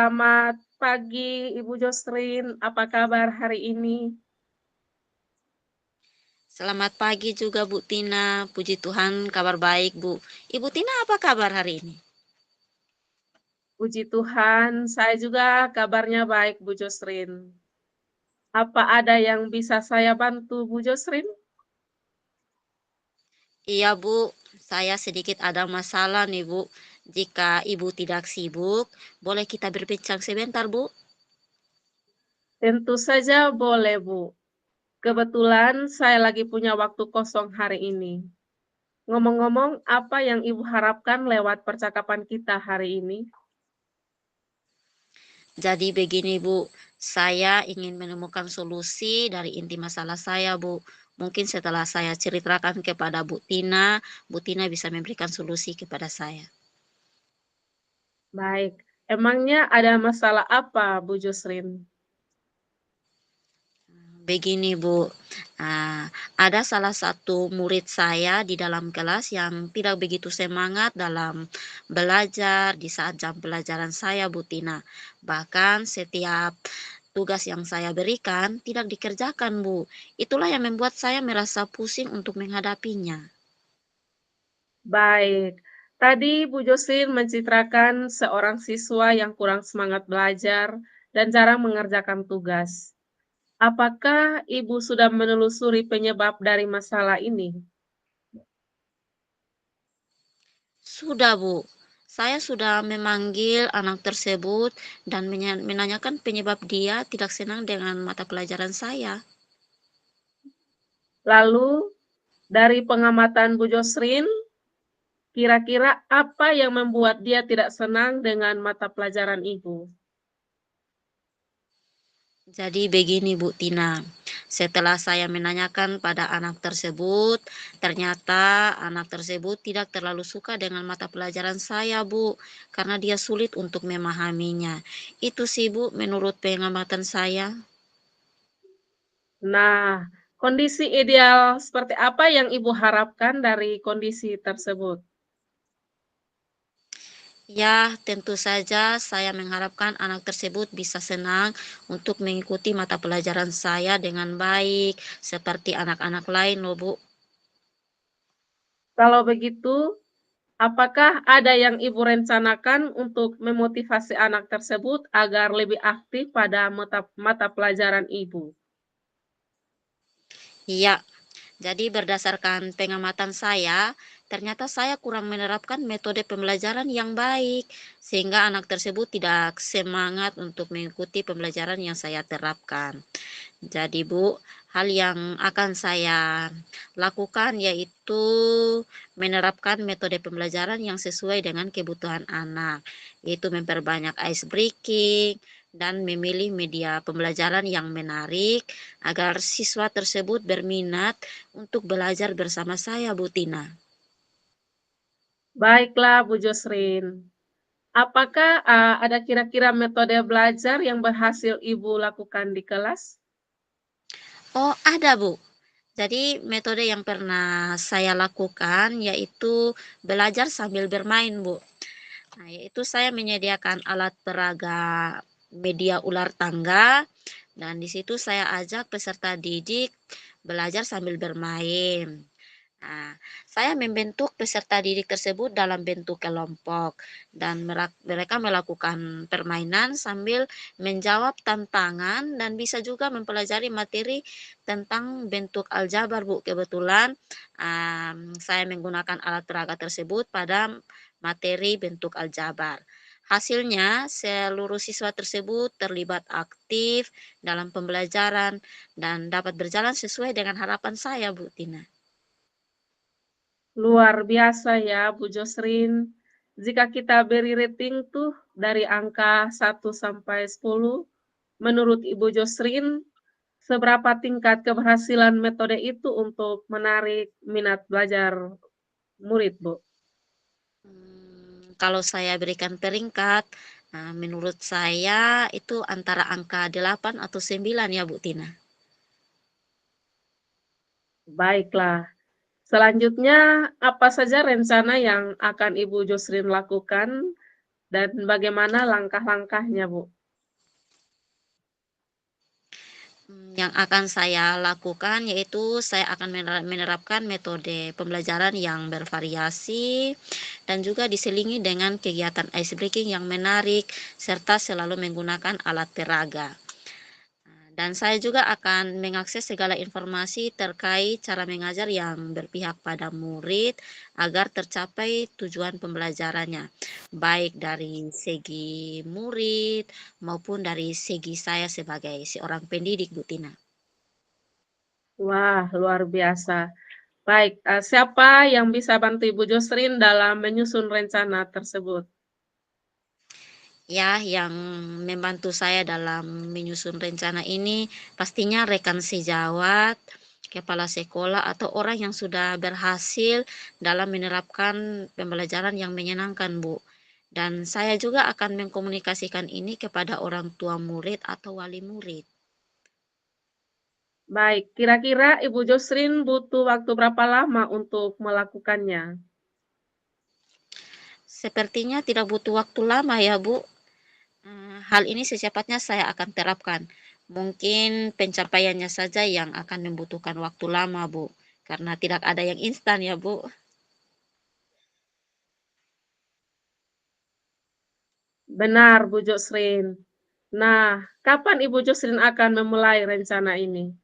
Selamat pagi Ibu Josrin, apa kabar hari ini? Selamat pagi juga Bu Tina. Puji Tuhan kabar baik Bu. Ibu Tina apa kabar hari ini? Puji Tuhan, saya juga kabarnya baik Bu Josrin. Apa ada yang bisa saya bantu Bu Josrin? Iya Bu, saya sedikit ada masalah nih Bu. Jika Ibu tidak sibuk, boleh kita berbincang sebentar Bu? Tentu saja boleh Bu. Kebetulan saya lagi punya waktu kosong hari ini. Ngomong-ngomong, apa yang Ibu harapkan lewat percakapan kita hari ini? Jadi begini Bu, saya ingin menemukan solusi dari inti masalah saya Bu. Mungkin setelah saya ceritakan kepada Bu Tina bisa memberikan solusi kepada saya. Baik, emangnya ada masalah apa Bu Josrin? Begini Bu, ada salah satu murid saya di dalam kelas yang tidak begitu semangat dalam belajar di saat jam pelajaran saya Bu Tina. Bahkan setiap tugas yang saya berikan tidak dikerjakan Bu. Itulah yang membuat saya merasa pusing untuk menghadapinya. Baik, tadi Bu Josrin mencitrakan seorang siswa yang kurang semangat belajar dan jarang mengerjakan tugas. Apakah Ibu sudah menelusuri penyebab dari masalah ini? Sudah Bu, saya sudah memanggil anak tersebut dan menanyakan penyebab dia tidak senang dengan mata pelajaran saya. Lalu, dari pengamatan Bu Josrin, kira-kira apa yang membuat dia tidak senang dengan mata pelajaran Ibu? Jadi begini Bu Tina, setelah saya menanyakan pada anak tersebut, ternyata anak tersebut tidak terlalu suka dengan mata pelajaran saya Bu, karena dia sulit untuk memahaminya. Itu sih Bu menurut pengamatan saya. Nah, kondisi ideal seperti apa yang Ibu harapkan dari kondisi tersebut? Ya, tentu saja saya mengharapkan anak tersebut bisa senang untuk mengikuti mata pelajaran saya dengan baik, seperti anak-anak lain loh Bu. Kalau begitu, apakah ada yang Ibu rencanakan untuk memotivasi anak tersebut agar lebih aktif pada mata mata pelajaran Ibu? Iya, jadi berdasarkan pengamatan saya, ternyata saya kurang menerapkan metode pembelajaran yang baik, sehingga anak tersebut tidak semangat untuk mengikuti pembelajaran yang saya terapkan. Jadi Bu, hal yang akan saya lakukan yaitu menerapkan metode pembelajaran yang sesuai dengan kebutuhan anak, yaitu memperbanyak ice breaking dan memilih media pembelajaran yang menarik agar siswa tersebut berminat untuk belajar bersama saya, Bu Tina. Baiklah Bu Josrin. Apakah, ada kira-kira metode belajar yang berhasil Ibu lakukan di kelas? Oh, ada, Bu. Jadi metode yang pernah saya lakukan yaitu belajar sambil bermain, Bu. Nah, yaitu saya menyediakan alat peraga media ular tangga dan di situ saya ajak peserta didik belajar sambil bermain. Nah, saya membentuk peserta didik tersebut dalam bentuk kelompok dan mereka melakukan permainan sambil menjawab tantangan dan bisa juga mempelajari materi tentang bentuk aljabar, Bu. Kebetulan saya menggunakan alat peraga tersebut pada materi bentuk aljabar. Hasilnya, seluruh siswa tersebut terlibat aktif dalam pembelajaran dan dapat berjalan sesuai dengan harapan saya, Bu Tina. Luar biasa ya Bu Josrin. Jika kita beri rating tuh dari angka 1 sampai 10, menurut Ibu Josrin, seberapa tingkat keberhasilan metode itu untuk menarik minat belajar murid, Bu? Kalau saya berikan peringkat, menurut saya itu antara angka 8 atau 9 ya Bu Tina. Baiklah. Selanjutnya, apa saja rencana yang akan Ibu Josrin lakukan dan bagaimana langkah-langkahnya, Bu? Yang akan saya lakukan yaitu saya akan menerapkan metode pembelajaran yang bervariasi dan juga diselingi dengan kegiatan ice breaking yang menarik serta selalu menggunakan alat peraga. Dan saya juga akan mengakses segala informasi terkait cara mengajar yang berpihak pada murid agar tercapai tujuan pembelajarannya, baik dari segi murid maupun dari segi saya sebagai seorang pendidik, Bu Tina. Wah, luar biasa. Baik, siapa yang bisa bantu Ibu Josrin dalam menyusun rencana tersebut? Ya, yang membantu saya dalam menyusun rencana ini pastinya rekan sejawat, kepala sekolah, atau orang yang sudah berhasil dalam menerapkan pembelajaran yang menyenangkan, Bu. Dan saya juga akan mengkomunikasikan ini kepada orang tua murid atau wali murid. Baik, kira-kira Ibu Josrin butuh waktu berapa lama untuk melakukannya? Sepertinya tidak butuh waktu lama ya, Bu. Hal ini secepatnya saya akan terapkan. Mungkin pencapaiannya saja yang akan membutuhkan waktu lama, Bu. Karena tidak ada yang instan ya, Bu. Benar, Bu Josrin. Nah, kapan Ibu Josrin akan memulai rencana ini?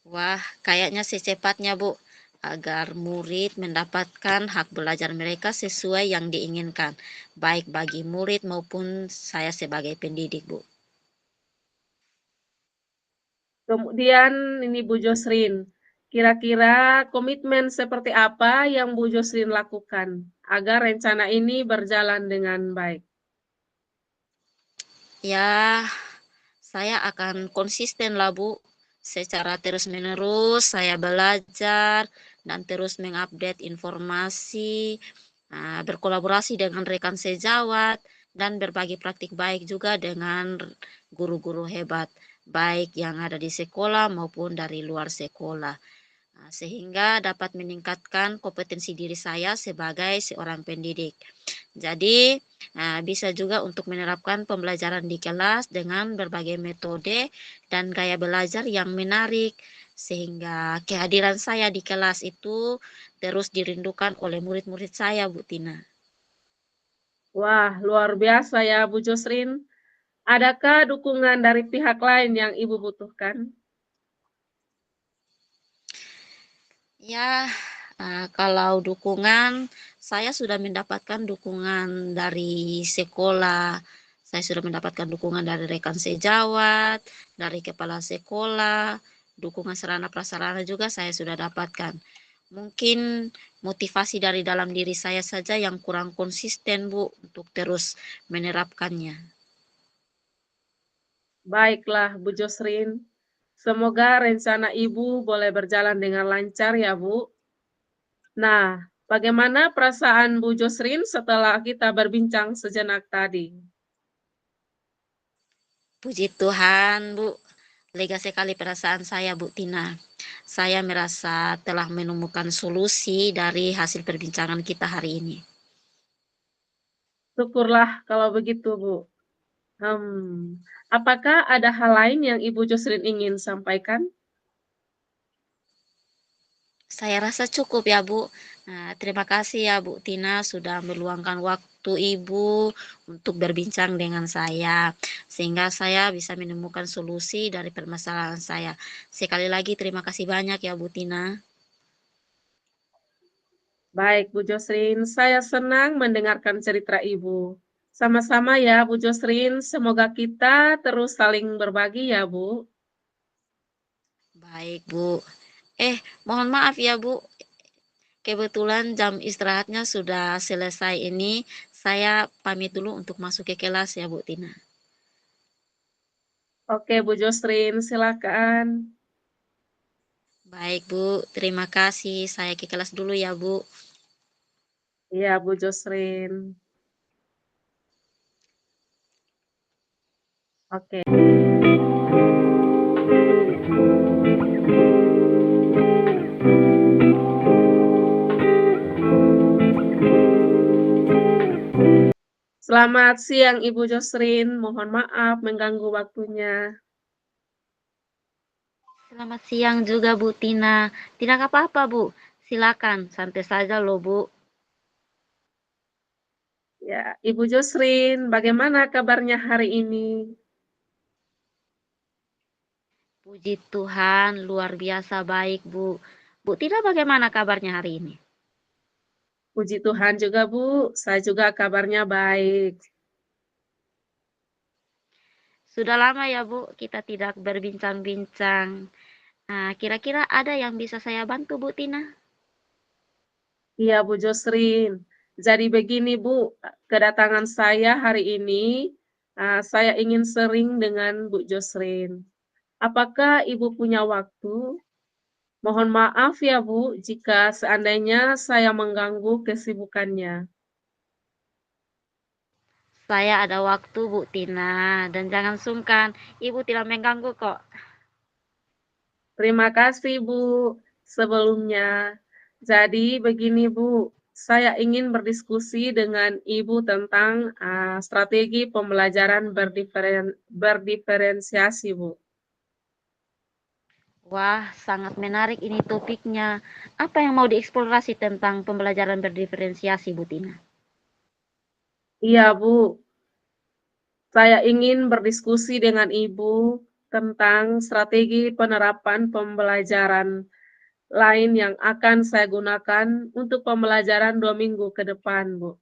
Wah, kayaknya secepatnya, Bu. Agar murid mendapatkan hak belajar mereka sesuai yang diinginkan. Baik bagi murid maupun saya sebagai pendidik, Bu. Kemudian ini Bu Josrin, kira-kira komitmen seperti apa yang Bu Josrin lakukan agar rencana ini berjalan dengan baik? Ya, saya akan konsisten lah, Bu. Secara terus-menerus saya belajar dan terus mengupdate informasi, berkolaborasi dengan rekan sejawat, dan berbagi praktik baik juga dengan guru-guru hebat, baik yang ada di sekolah maupun dari luar sekolah. Sehingga dapat meningkatkan kompetensi diri saya sebagai seorang pendidik. Jadi, bisa juga untuk menerapkan pembelajaran di kelas dengan berbagai metode dan gaya belajar yang menarik, sehingga kehadiran saya di kelas itu terus dirindukan oleh murid-murid saya, Bu Tina. Wah, luar biasa ya Bu Josrin. Adakah dukungan dari pihak lain yang Ibu butuhkan? Ya, kalau dukungan, saya sudah mendapatkan dukungan dari sekolah, saya sudah mendapatkan dukungan dari rekan sejawat, dari kepala sekolah, dukungan sarana prasarana juga saya sudah dapatkan. Mungkin motivasi dari dalam diri saya saja yang kurang konsisten, Bu, untuk terus menerapkannya. Baiklah Bu Josrin, semoga rencana Ibu boleh berjalan dengan lancar ya Bu. Nah, bagaimana perasaan Bu Josrin setelah kita berbincang sejenak tadi? Puji Tuhan, Bu. Lega sekali perasaan saya, Bu Tina. Saya merasa telah menemukan solusi dari hasil perbincangan kita hari ini. Syukurlah kalau begitu Bu. Apakah ada hal lain yang Ibu Josrin ingin sampaikan? Saya rasa cukup ya, Bu. Nah, terima kasih ya, Bu Tina, sudah meluangkan waktu Ibu untuk berbincang dengan saya, sehingga saya bisa menemukan solusi dari permasalahan saya. Sekali lagi, terima kasih banyak ya, Bu Tina. Baik Bu Josrin, saya senang mendengarkan cerita Ibu. Sama-sama ya Bu Josrin, semoga kita terus saling berbagi ya Bu. Baik, Bu. Mohon maaf ya, Bu. Kebetulan jam istirahatnya sudah selesai ini. Saya pamit dulu untuk masuk ke kelas ya, Bu Tina. Oke Bu Josrin, silakan. Baik, Bu. Terima kasih. Saya ke kelas dulu ya, Bu. Iya Bu Josrin. Oke. Selamat siang Ibu Josrin, mohon maaf mengganggu waktunya. Selamat siang juga Bu Tina. Tidak apa-apa Bu, silakan santai saja loh Bu. Ya, Ibu Josrin, bagaimana kabarnya hari ini? Puji Tuhan, luar biasa baik Bu. Bu Tina bagaimana kabarnya hari ini? Puji Tuhan juga Bu, saya juga kabarnya baik. Sudah lama ya Bu, kita tidak berbincang-bincang. Nah, kira-kira ada yang bisa saya bantu Bu Tina? Iya Bu Josrin, jadi begini Bu, kedatangan saya hari ini, saya ingin sering dengan Bu Josrin. Apakah Ibu punya waktu? Mohon maaf ya Bu, jika seandainya saya mengganggu kesibukannya. Saya ada waktu Bu Tina, dan jangan sungkan, Ibu tidak mengganggu kok. Terima kasih Bu, sebelumnya. Jadi begini Bu, saya ingin berdiskusi dengan Ibu tentang, strategi pembelajaran berdiferensiasi Bu. Wah, sangat menarik ini topiknya. Apa yang mau dieksplorasi tentang pembelajaran berdiferensiasi Bu Tina? Iya Bu, saya ingin berdiskusi dengan Ibu tentang strategi penerapan pembelajaran lain yang akan saya gunakan untuk pembelajaran 2 minggu ke depan Bu.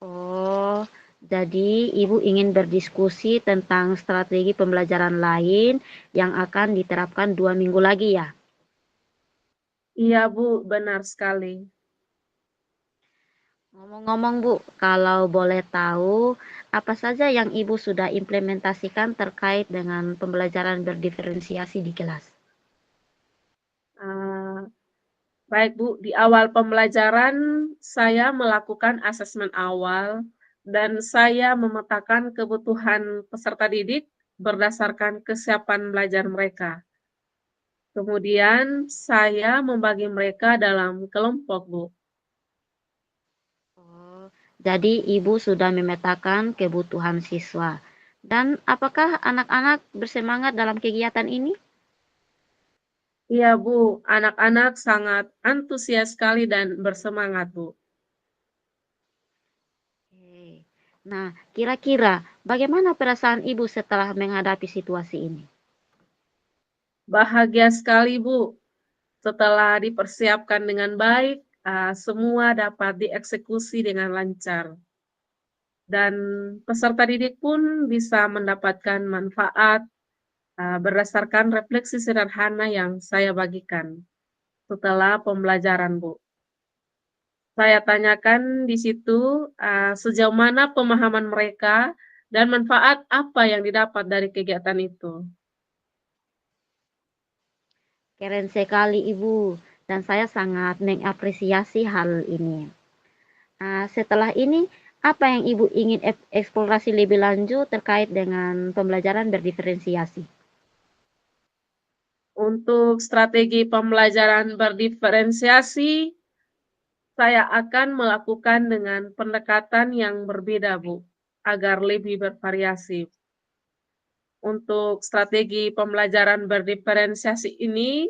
Oh, jadi Ibu ingin berdiskusi tentang strategi pembelajaran lain yang akan diterapkan 2 minggu lagi ya? Iya Bu, benar sekali. Ngomong-ngomong Bu, kalau boleh tahu, apa saja yang Ibu sudah implementasikan terkait dengan pembelajaran berdiferensiasi di kelas? Eee, Baik Bu, di awal pembelajaran saya melakukan asesmen awal dan saya memetakan kebutuhan peserta didik berdasarkan kesiapan belajar mereka. Kemudian saya membagi mereka dalam kelompok, Bu. Oh, jadi Ibu sudah memetakan kebutuhan siswa. Dan apakah anak-anak bersemangat dalam kegiatan ini? Iya Bu, anak-anak sangat antusias sekali dan bersemangat, Bu. Oke. Nah, kira-kira bagaimana perasaan Ibu setelah menghadapi situasi ini? Bahagia sekali, Bu. Setelah dipersiapkan dengan baik, semua dapat dieksekusi dengan lancar. Dan peserta didik pun bisa mendapatkan manfaat, berdasarkan refleksi sederhana yang saya bagikan setelah pembelajaran, Bu. Saya tanyakan di situ, sejauh mana pemahaman mereka dan manfaat apa yang didapat dari kegiatan itu. Keren sekali Ibu, dan saya sangat mengapresiasi hal ini. Nah, setelah ini, apa yang Ibu ingin eksplorasi lebih lanjut terkait dengan pembelajaran berdiferensiasi? Untuk strategi pembelajaran berdiferensiasi, saya akan melakukan dengan pendekatan yang berbeda, Bu, agar lebih bervariasi. Untuk strategi pembelajaran berdiferensiasi ini,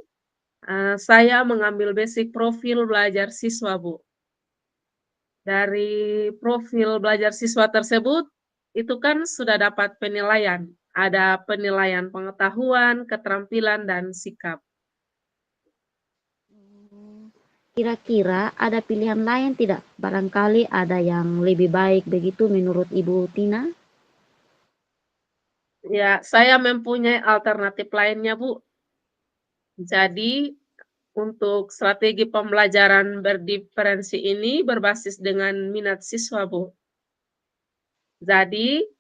saya mengambil basic profil belajar siswa, Bu. Dari profil belajar siswa tersebut, itu kan sudah dapat penilaian. Ada penilaian pengetahuan, keterampilan, dan sikap. Kira-kira ada pilihan lain tidak? Barangkali ada yang lebih baik begitu menurut Ibu Tina? Ya, saya mempunyai alternatif lainnya, Bu. Jadi, untuk strategi pembelajaran berdiferensi ini berbasis dengan minat siswa, Bu. Jadi,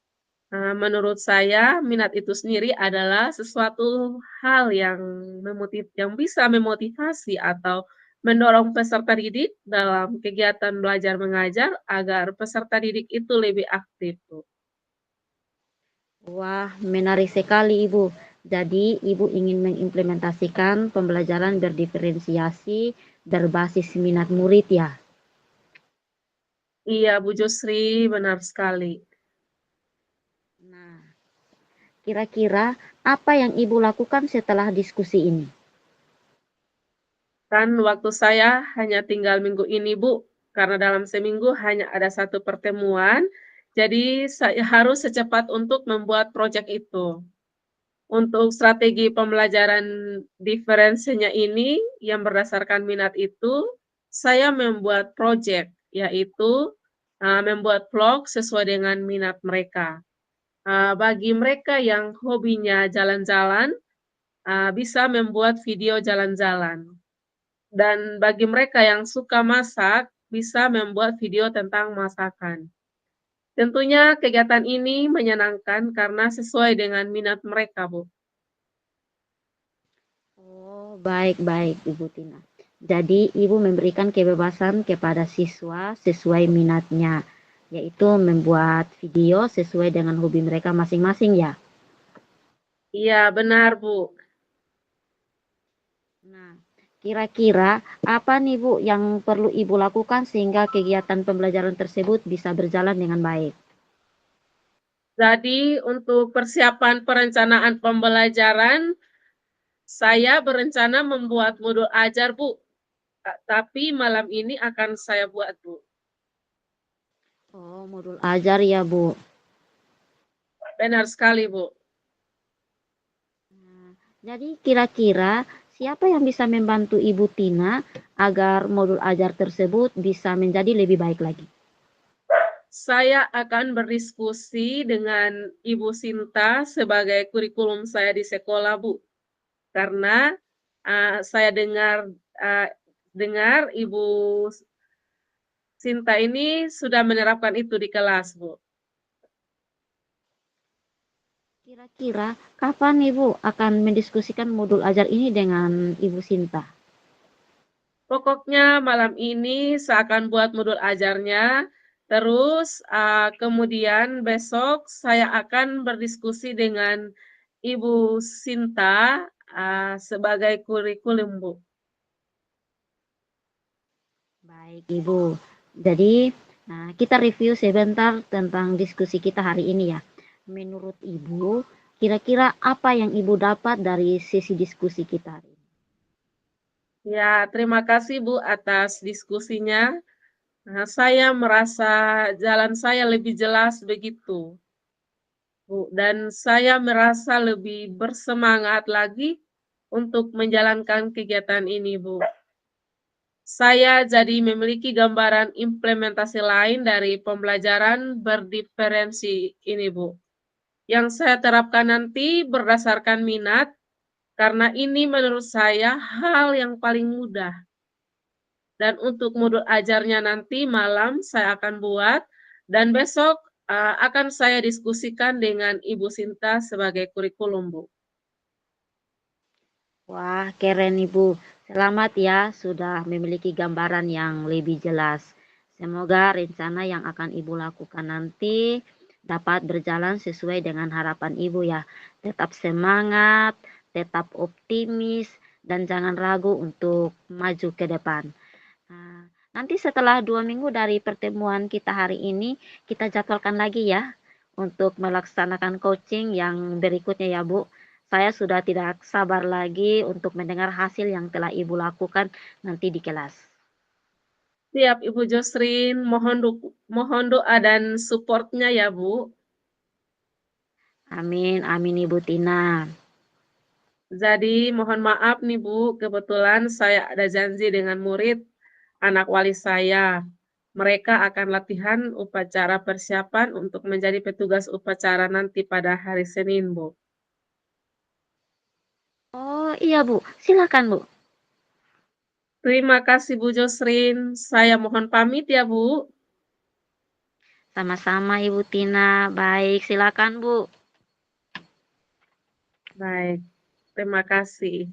menurut saya minat itu sendiri adalah sesuatu hal yang yang bisa memotivasi atau mendorong peserta didik dalam kegiatan belajar mengajar agar peserta didik itu lebih aktif, Bu. Wah, menarik sekali Ibu. Jadi, Ibu ingin mengimplementasikan pembelajaran berdiferensiasi berbasis minat murid ya? Iya, Bu Jusri, benar sekali. Nah, kira-kira apa yang Ibu lakukan setelah diskusi ini? Kan waktu saya hanya tinggal minggu ini, Bu, karena dalam seminggu hanya ada satu pertemuan, jadi saya harus secepat untuk membuat proyek itu. Untuk strategi pembelajaran diferensinya ini yang berdasarkan minat itu, saya membuat proyek, yaitu, membuat vlog sesuai dengan minat mereka. Bagi mereka yang hobinya jalan-jalan, bisa membuat video jalan-jalan. Dan bagi mereka yang suka masak, bisa membuat video tentang masakan. Tentunya kegiatan ini menyenangkan karena sesuai dengan minat mereka, Bu. Oh, baik-baik Ibu Tina. Jadi Ibu memberikan kebebasan kepada siswa sesuai minatnya, yaitu membuat video sesuai dengan hobi mereka masing-masing ya. Iya, benar, Bu. Nah, kira-kira apa nih Bu yang perlu Ibu lakukan sehingga kegiatan pembelajaran tersebut bisa berjalan dengan baik? Jadi untuk persiapan perencanaan pembelajaran, saya berencana membuat modul ajar, Bu, tapi malam ini akan saya buat, Bu. Oh, modul ajar ya Bu. Benar sekali, Bu. Nah, jadi kira-kira siapa yang bisa membantu Ibu Tina agar modul ajar tersebut bisa menjadi lebih baik lagi? Saya akan berdiskusi dengan Ibu Sinta sebagai kurikulum saya di sekolah, Bu. Karena, saya dengar Ibu Sinta ini sudah menerapkan itu di kelas, Bu. Kira-kira kapan Ibu akan mendiskusikan modul ajar ini dengan Ibu Sinta? Pokoknya malam ini saya akan buat modul ajarnya, terus, kemudian besok saya akan berdiskusi dengan Ibu Sinta, sebagai kurikulum, Bu. Baik Ibu. Jadi, nah kita review sebentar tentang diskusi kita hari ini ya. Menurut Ibu, kira-kira apa yang Ibu dapat dari sesi diskusi kita hari ini? Ya, terima kasih, Bu, atas diskusinya. Saya merasa jalan saya lebih jelas begitu, Bu, dan saya merasa lebih bersemangat lagi untuk menjalankan kegiatan ini, Bu. Saya jadi memiliki gambaran implementasi lain dari pembelajaran berdiferensi ini, Bu, yang saya terapkan nanti berdasarkan minat, karena ini menurut saya hal yang paling mudah. Dan untuk modul ajarnya nanti malam saya akan buat dan besok, akan saya diskusikan dengan Ibu Sinta sebagai kurikulum, Bu. Wah, keren Ibu. Selamat ya sudah memiliki gambaran yang lebih jelas. Semoga rencana yang akan Ibu lakukan nanti dapat berjalan sesuai dengan harapan Ibu ya. Tetap semangat, tetap optimis, dan jangan ragu untuk maju ke depan. Nah, nanti setelah 2 minggu dari pertemuan kita hari ini, kita jadwalkan lagi ya untuk melaksanakan coaching yang berikutnya ya Bu. Saya sudah tidak sabar lagi untuk mendengar hasil yang telah Ibu lakukan nanti di kelas. Siap Ibu Josrin, mohon doa dan support-nya ya, Bu. Amin, amin Ibu Tina. Jadi mohon maaf nih, Bu, kebetulan saya ada janji dengan murid anak wali saya. Mereka akan latihan upacara persiapan untuk menjadi petugas upacara nanti pada hari Senin, Bu. Oh iya Bu, silakan Bu. Terima kasih Bu Josrin, saya mohon pamit ya, Bu. Sama-sama Ibu Tina. Baik, silakan Bu. Baik, terima kasih.